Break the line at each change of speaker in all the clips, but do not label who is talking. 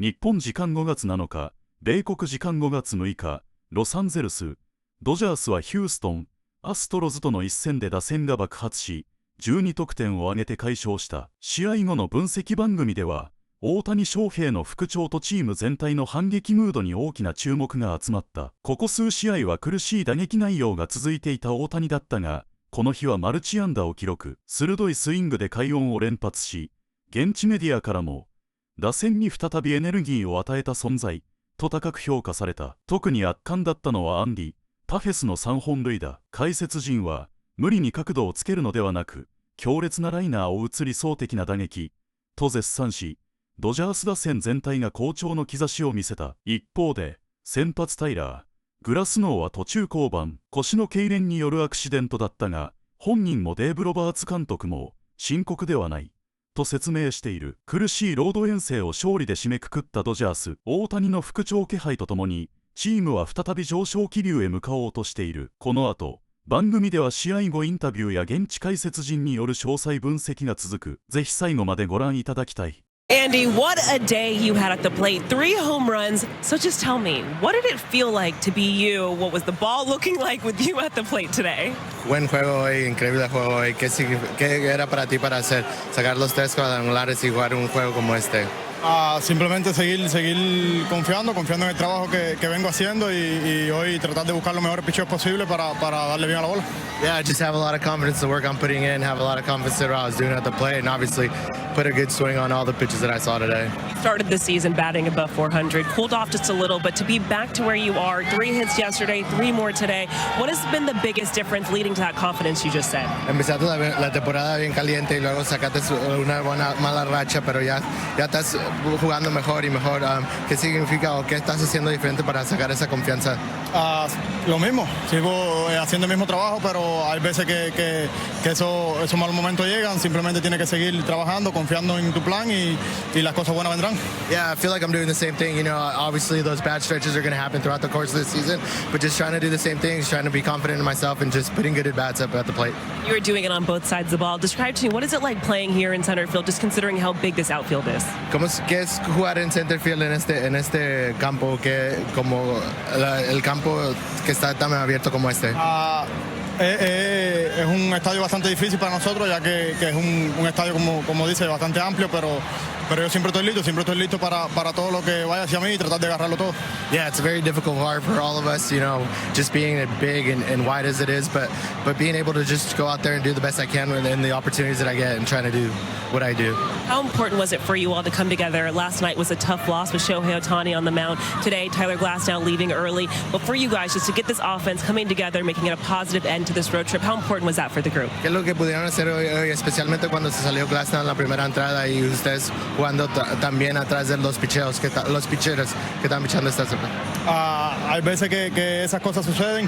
日本時間5月7日、米国時間5月6日、ロサンゼルス、ドジャースはヒューストン、アストロズとの一戦で打線が爆発し、12得点を挙げて快勝した。試合後の分析番組では、大谷翔平の復調とチーム全体の反撃ムードに大きな注目が集まった。ここ数試合は苦しい打撃内容が続いていた大谷だったが、この日はマルチ安打を記録。鋭いスイングで快音を連発し、現地メディアからも、打線に再びエネルギーを与えた存在と高く評価された。特に圧巻だったのはアンディ、パヘスの3本塁打。解説陣は無理に角度をつけるのではなく、強烈なライナーを移り総的な打撃と絶賛し、ドジャース打線全体が好調の兆しを見せた。一方で、先発タイラー、グラスノーは途中降板、腰の痙攣によるアクシデントだったが、本人もデーブ・ロバーツ監督も深刻ではないと説明している。苦しいロード遠征を勝利で締めくくったドジャース。大谷の復調気配とともに、チームは再び上昇気流へ向かおうとしている。この後、番組では試合後インタビューや現地解説陣による詳細分析が続く。ぜひ最後までご覧いただきたい。
Andy, what a day you had at the plate. 3 home runs. So just tell me, what did it feel like to be you? What was the ball looking like with you at the plate today?
Buen juego hoy, increíble juego hoy. ¿Qué era para ti para hacer? Sacar los 3 cuadrangulares y jugar un juego como este.
Simplemente seguir confiando en el trabajo que vengo haciendo y hoy tratar de buscar los mejores pitches posibles para darle bien a la bola.
Yeah, just have a lot of confidence in the work I'm putting in, have a lot of confidence in what I was doing at the plate, and obviously put a good swing on all the pitches that I saw today.
Started the season batting above 400, cooled off just a little, but to be back to where you are, 3 hits yesterday, 3 more today, what has been the biggest difference leading to that confidence you just said?
Empezaste la temporada bien caliente y luego sacaste una mala racha, pero ya estás jugando mejor y mejor. ¿Qué significa o qué estás haciendo diferente para sacar esa confianza?
Lo mismo, sigo haciendo el mismo trabajo, pero hay veces que esos malos momentos llegan, simplemente tienes que seguir trabajando, confiando en tu plan y las cosas buenas vendrán.
Yeah, I feel like I'm doing the same thing. You know, obviously those bad stretches are going to happen throughout the course of the season, but just trying to do the same things, trying to be confident in myself and just putting good at-bats up at the plate.
You're doing it on both sides of the ball. Describe to me, what is it like playing here in center field, just considering how big this outfield is?
¿Qué es jugar en center field en este campo, como el campo que está tan abierto como este?
Es un estadio bastante difícil para nosotros, ya que es un estadio, como dice, bastante amplio, pero yo siempre estoy listo para todo lo que vaya hacia mí y tratar de agarrarlo todo.
Yeah, it's very difficult hard for all of us, you know, just being as big and wide as it is, but being able to just go out there and do the best I can within the opportunities that I get and trying to do what I do.
How important was it for you all to come together? Last night was a tough loss with Shohei Ohtani on the mound. Today, Tyler Glasnow leaving early. But for you guys, just to get this offense coming together, making it a positive end to this road trip, how important was that for the group?
¿Qué es lo que pudieron hacer hoy, especialmente cuando se salió Glasnow en la primera entrada y ustedes jugando también atrás de los pitcheros que están pichando esta semana?
Hay veces que esas cosas suceden.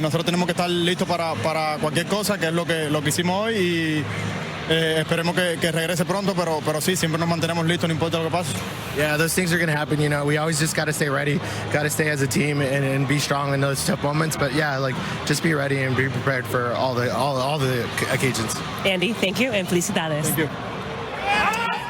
Nosotros tenemos que estar listos para cualquier cosa, que es lo que hicimos hoy, y esperemos que regrese pronto, pero sí, siempre nos mantenemos listos, no importa lo que pase.
Yeah, those things are going to happen, you know. We always just got to stay ready, got to stay as a team and be strong in those tough moments. But yeah, like just be ready and be prepared for all the occasions.
Andy, thank you, and felicidades.
Thank you.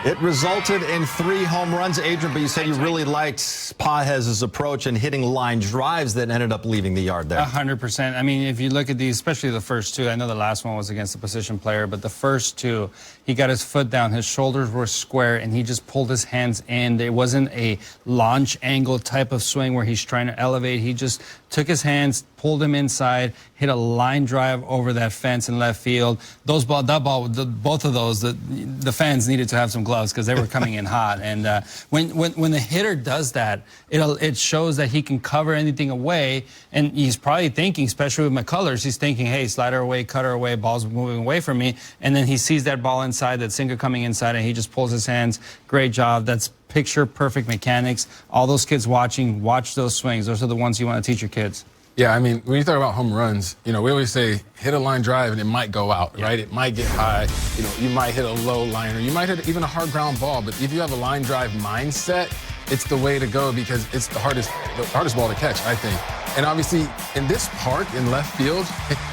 It resulted in 3 home runs, Adrian, but you said you really liked Pajes's approach and hitting line drives that ended up leaving the yard there.
100%. I mean, if you look at these, especially the first 2, I know the last one was against a position player, but the first 2, he got his foot down, his shoulders were square, and he just pulled his hands in. It wasn't a launch angle type of swing where he's trying to elevate. He just took his hands, pulled him inside, hit a line drive over that fence in left field. Both of those, the fans needed to have some gloves because they were coming in hot. And when the hitter does that, it shows that he can cover anything away. And he's probably thinking, especially with McCullers, he's thinking, hey, slider away, cutter away, ball's moving away from me. And then he sees that ball inside, that sinker coming inside, and he just pulls his hands. Great job. That's picture perfect mechanics. All those kids watching, watch those swings. Those are the ones you want to teach your kids.
Yeah, I mean, when you talk about home runs, you know, we always say hit a line drive and it might go out, right? It might get high. You know, you might hit a low liner. You might hit even a hard ground ball. But if you have a line drive mindset, it's the way to go because it's the hardest ball to catch, I think. And obviously, in this park, in left field,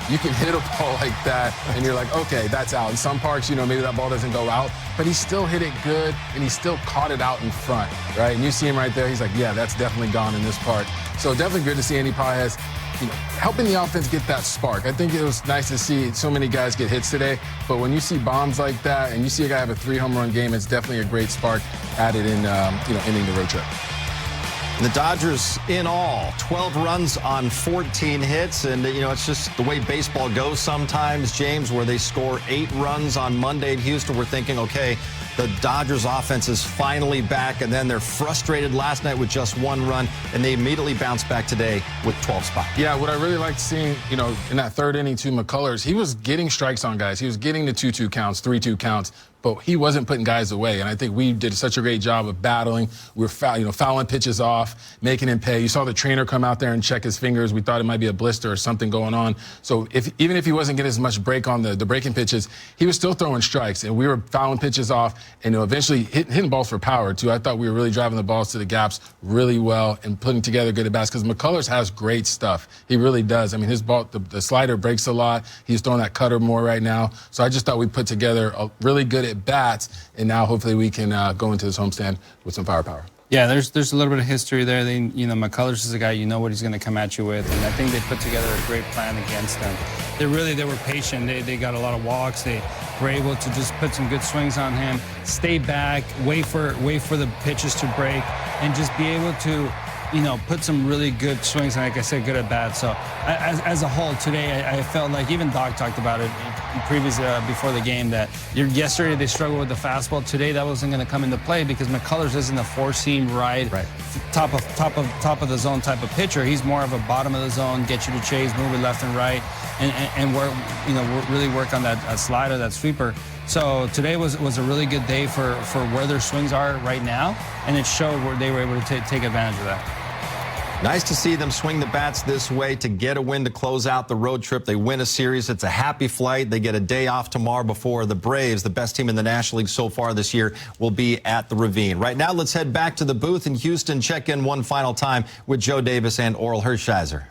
you can hit a ball like that, and you're like, okay, that's out. In some parks, you know, maybe that ball doesn't go out, but he still hit it good, and he still caught it out in front, right? And you see him right there. He's like, yeah, that's definitely gone in this park. So definitely good to see Andy Pahes, you know, helping the offense get that spark. I think it was nice to see so many guys get hits today, but when you see bombs like that, and you see a guy have a 3-home-run game, it's definitely a great spark added in, you know, ending the road trip.
The Dodgers in all 12 runs on 14 hits, and you know it's just the way baseball goes sometimes, James, where they score 8 runs on Monday in Houston. We're thinking, okay, the Dodgers offense is finally back, and then they're frustrated last night with just 1 run, and they immediately bounce back today with 12 spots.
Yeah, what I really liked seeing, you know, in that third inning to McCullers, he was getting strikes on guys. He was getting the 2-2 counts, 3-2 counts, but he wasn't putting guys away. And I think we did such a great job of battling. We were fouling pitches off, making him pay. You saw the trainer come out there and check his fingers. We thought it might be a blister or something going on. So even if he wasn't getting as much break on the breaking pitches, he was still throwing strikes. And we were fouling pitches off and eventually hitting balls for power, too. I thought we were really driving the balls to the gaps really well and putting together good at-bats because McCullers has great stuff. He really does. I mean, his ball, the slider breaks a lot. He's throwing that cutter more right now. So I just thought we put together a really good at-bats, and now hopefully we can go into this homestand with some firepower.
Yeah, there's a little bit of history there. You know, McCullers is a guy, you know what he's going to come at you with, and I think they put together a great plan against them. They were patient. They got a lot of walks. They were able to just put some good swings on him, stay back, wait for the pitches to break, and just be able to, you know, put some really good swings, and like I said, good at bat. So as a whole today, I felt like even Doc talked about it before the game that yesterday they struggled with the fastball. Today that wasn't going to come into play because McCullers isn't a four-seam right. top of the zone type of pitcher. He's more of a bottom of the zone, get you to chase, move it left and right, and really work on that slider, that sweeper. So today was a really good day for where their swings are right now, and it showed where they were able to take advantage of that.
Nice to see them swing the bats this way to get a win to close out the road trip. They win a series. It's a happy flight. They get a day off tomorrow before the Braves, the best team in the National League so far this year, will be at the Ravine. Right now, let's head back to the booth in Houston, check in one final time with Joe Davis and Oral Hershiser.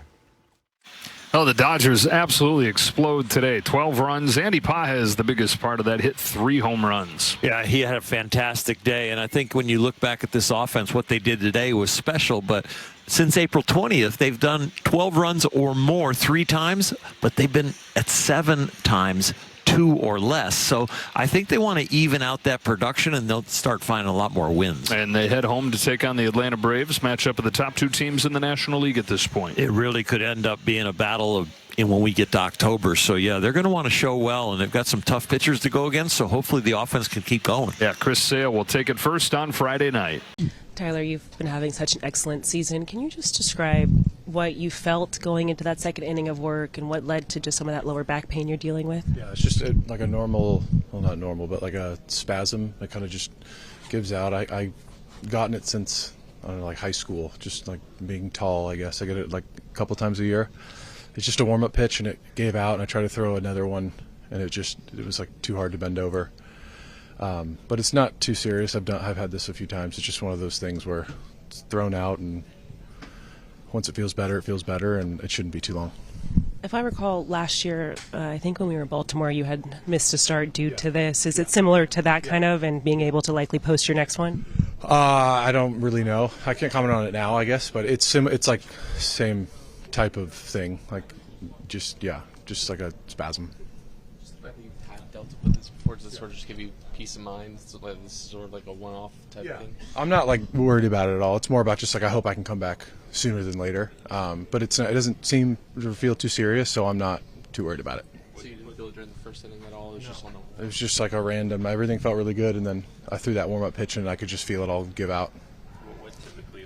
Oh, the Dodgers absolutely explode today. 12 runs. Andy Pahes, the biggest part of that, hit 3 home runs.
Yeah, he had a fantastic day. And I think when you look back at this offense, what they did today was special. But since April 20th, they've done 12 runs or more 3 times, but they've been at 7 times 2 or less. So I think they want to even out that production, and they'll start finding a lot more wins.
And they head home to take on the Atlanta Braves, matchup of the top 2 teams in the National League at this point.
It really could end up being a battle of when we get to October. So, yeah, they're going to want to show well, and they've got some tough pitchers to go against, so hopefully the offense can keep going.
Yeah, Chris Sale will take it first on Friday night.
Tyler, you've been having such an excellent season. Can you just describe what you felt going into that second inning of work and what led to just some of that lower back pain you're dealing with?
Yeah, it's just like a normal, well, not normal, but like a spasm that kind of just gives out. I've gotten it since, I don't know, like high school, just like being tall, I guess. I get it like a couple times a year. It's just a warm-up pitch, and it gave out, and I tried to throw another one, and it was like too hard to bend over. But it's not too serious. I've had this a few times. It's just one of those things where it's thrown out, and once it feels better, and it shouldn't be too long.
If I recall last year, I think when we were in Baltimore, you had missed a start due to this. Is it similar to that kind of, and being able to likely post your next one?
I don't really know. I can't comment on it now, I guess, but it's like same type of thing, like just like a spasm.
Just the fact that you've had dealt with this before, does it sort of just give you peace of mind? So this is sort of like a one-off type thing?
I'm not like worried about it at all. It's more about just like I hope I can come back sooner than later. But it doesn't seem or feel too serious, so I'm not too worried about it.
So you didn't feel it during the first inning at all? It was just on the...
It was just like a random. Everything felt really good, and then I threw that warm-up pitch, and I could just feel it all give out.
What typically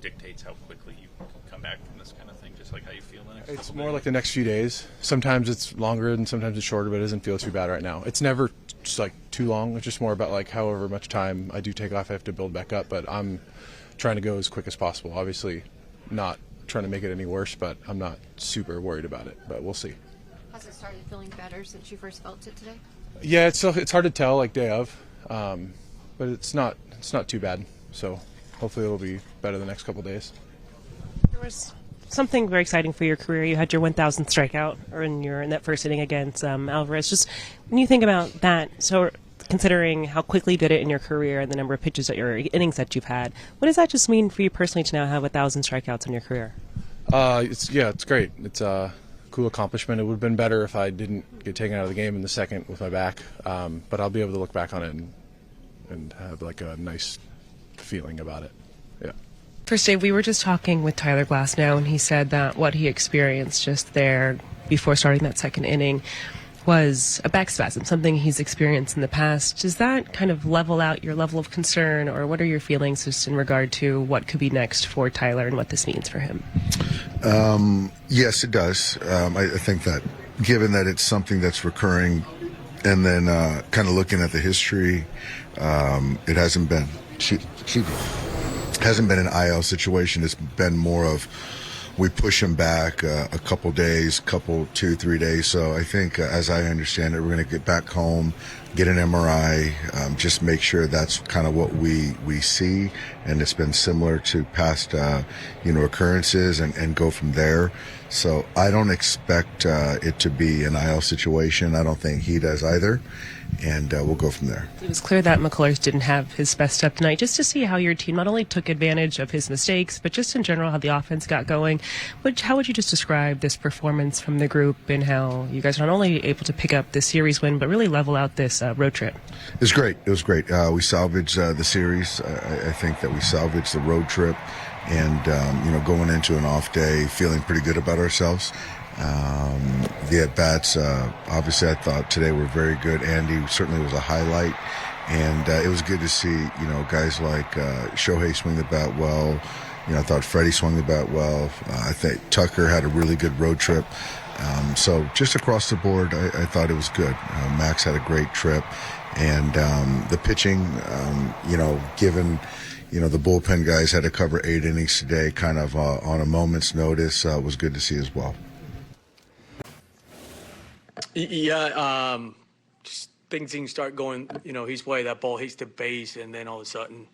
dictates how quickly you can come back from this kind of thing? Just like how you feel the next
It's
couple
more
days?
like the next few days. Sometimes it's longer and sometimes it's shorter, but it doesn't feel too bad right now. It's never just like too long. It's just more about like however much time I do take off, I have to build back up. But I'm trying to go as quick as possible. Obviously, not trying to make it any worse, but I'm not super worried about it. But we'll see.
Has it started feeling better since you first felt it today?
Yeah, it's hard to tell like day of, but it's not too bad. So hopefully it'll be better the next couple days.
There was something very exciting for your career. You had your 1,000th strikeout, or in that first inning against Alvarez. Just when you think about that, so considering how quickly you did it in your career and the number of pitches that your innings that you've had, what does that just mean for you personally to now have 1,000 strikeouts in your career?
It's great. It's a cool accomplishment. It would have been better if I didn't get taken out of the game in the second with my back, but I'll be able to look back on it and have like a nice feeling about it. Yeah.
First, Dave, we were just talking with Tyler Glasnow, and he said that what he experienced just there before starting that second inning was a back spasm, something he's experienced in the past. Does that kind of level out your level of concern, or what are your feelings just in regard to what could be next for Tyler and what this means for him?
Yes, it does. I think that given that it's something that's recurring, and then kind of looking at the history, it hasn't been an IL situation. It's been more of we push him back a couple days, 2-3 days. So I think, as I understand it, we're going to get back home, get an MRI, just make sure that's kind of what we see, and it's been similar to past occurrences, and go from there. So I don't expect it to be an IL situation. I don't think he does either, and we'll go from there.
It was clear that McCullers didn't have his best step tonight. Just to see how your team not only took advantage of his mistakes, but just in general how the offense got going. How would you just describe this performance from the group, and how you guys are not only able to pick up this series win, but really level out this road trip?
It was great. It was great. We salvaged the series. I think that we salvaged the road trip, and going into an off day, feeling pretty good about ourselves. The at-bats, obviously I thought today were very good. Andy certainly was a highlight, and it was good to see, guys like Shohei swing the bat well. I thought Freddie swung the bat well. I think Tucker had a really good road trip. So just across the board, I thought it was good. Max had a great trip, and the pitching, given the bullpen guys had to cover 8 innings today, kind of on a moment's notice, was good to see as well.
Yeah, just things didn't start going, his way. That ball hits the base, and then all of a sudden,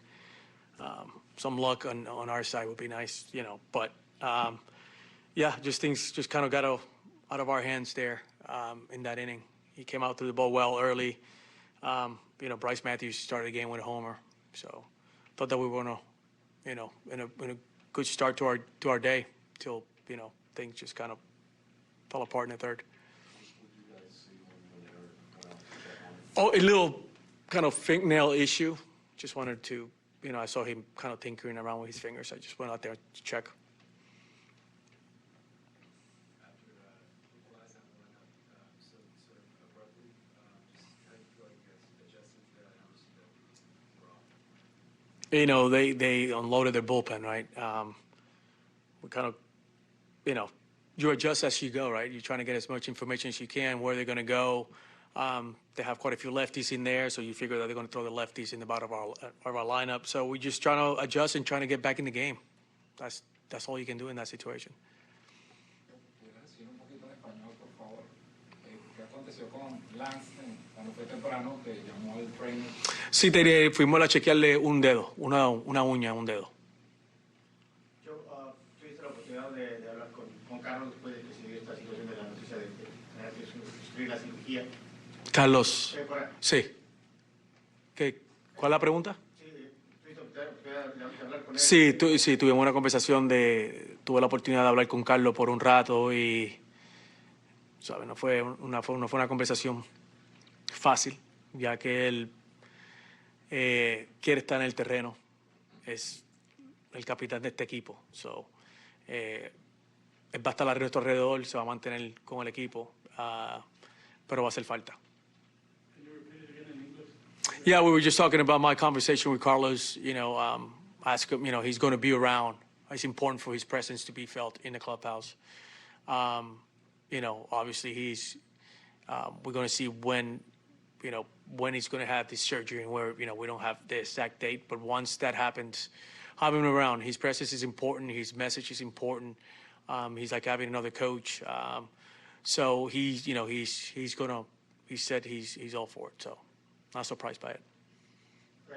some luck on our side would be nice, But yeah, just things just kind of got out of our hands there in that inning. He came out through the ball well early. Bryce Matthews started the game with a homer, so thought that we were in a good start to our day till things just kind of fell apart in the third. Oh, a little kind of fingernail issue. Just wanted to, I saw him kind of tinkering around with his fingers. I just went out there to check. They unloaded their bullpen, right? We kind of, you adjust as you go, right? You're trying to get as much information as you can, where they're going to go. They have quite a few lefties in there, so you figure that they're going to throw the lefties in the bottom of our lineup. So we're just trying to adjust and trying to get back in the game. That's all you can do in that situation. Sí, fuimos a chequearle un dedo, una uña, un dedo.
Yo tuviste la oportunidad de hablar con Carlos después de que se dio esta situación de la noticia de tener que sufrir la cirugía.
Carlos, sí. ¿Cuál es la pregunta? Sí, tuvimos una conversación tuve la oportunidad de hablar con Carlos por un rato y, ¿sabes? No fue una conversación fácil, ya que él quiere estar en el terreno, es el capitán de este equipo, él va a estar a nuestro alrededor, se va a mantener con el equipo, pero va a hacer falta. Yeah, we were just talking about my conversation with Carlos. Ask him. He's going to be around. It's important for his presence to be felt in the clubhouse. Obviously we're going to see when he's going to have this surgery, and where we don't have the exact date. But once that happens, having him around, his presence is important. His message is important. He's like having another coach. So he said he's all for it. So not surprised by it.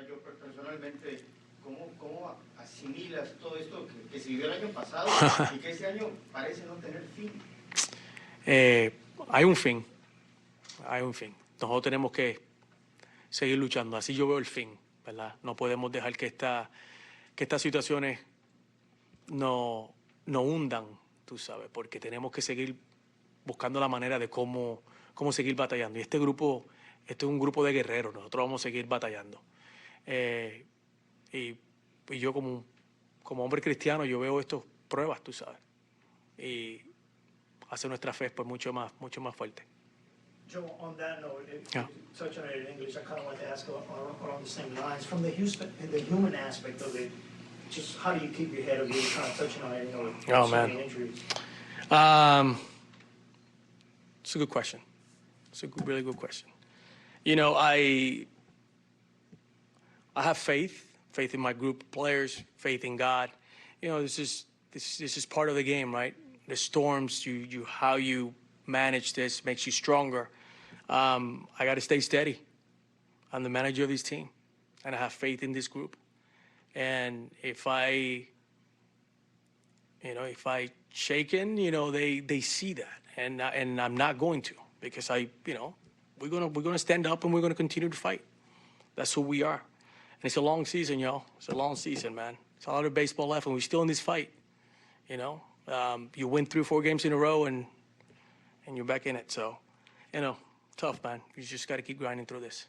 Yo personalmente, ¿cómo ha decirle a todo esto que se vivió el año pasado y que este año parece no tener fin?
Hay un fin. Hay un fin. Nosotros tenemos que seguir luchando. Así yo veo el fin, ¿verdad? No podemos dejar que estas situaciones no hundan, tú sabes, porque tenemos que seguir buscando la manera de cómo seguir batallando. Y este es un grupo de guerreros. Nosotros vamos a seguir batallando. Y yo como hombre cristiano, yo veo estas pruebas, tú sabes. Y hace nuestra fe pues mucho más fuerte.
Joe, on that note, if
Yeah.
you touch on it in English, I kind of want to ask along the same lines. From the human aspect of it, just how do you keep your head up? You're kind of touching on it, you know, with
Oh,
so
man.
many injuries.
It's a good question. It's a really good question. You know, I have faith in my group of players, faith in God. You know, this is part of the game, right? The storms, how you manage this makes you stronger. I got to stay steady. I'm the manager of this team, and I have faith in this group. And if I shaken, they see that, and I'm not going to, because we're gonna stand up and we're gonna continue to fight. That's who we are. And it's a long season, y'all. It's a long season, man. It's a lot of baseball left, and we're still in this fight. You win 3 or 4 games in a row, and you're back in it. So, tough, man. You just got to keep grinding through this.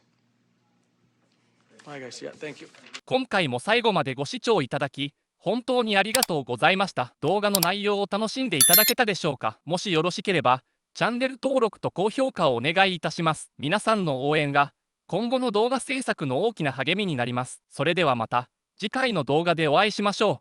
All right, guys. Yeah, thank you.
今回も最後までご視聴いただき本当にありがとうございました。動画の内容を楽しんでいただけたでしょうか。もしよろしければチャンネル登録と高評価をお願いいたします。皆さんの応援が今後の動画制作の大きな励みになります。それではまた次回の動画でお会いしましょう。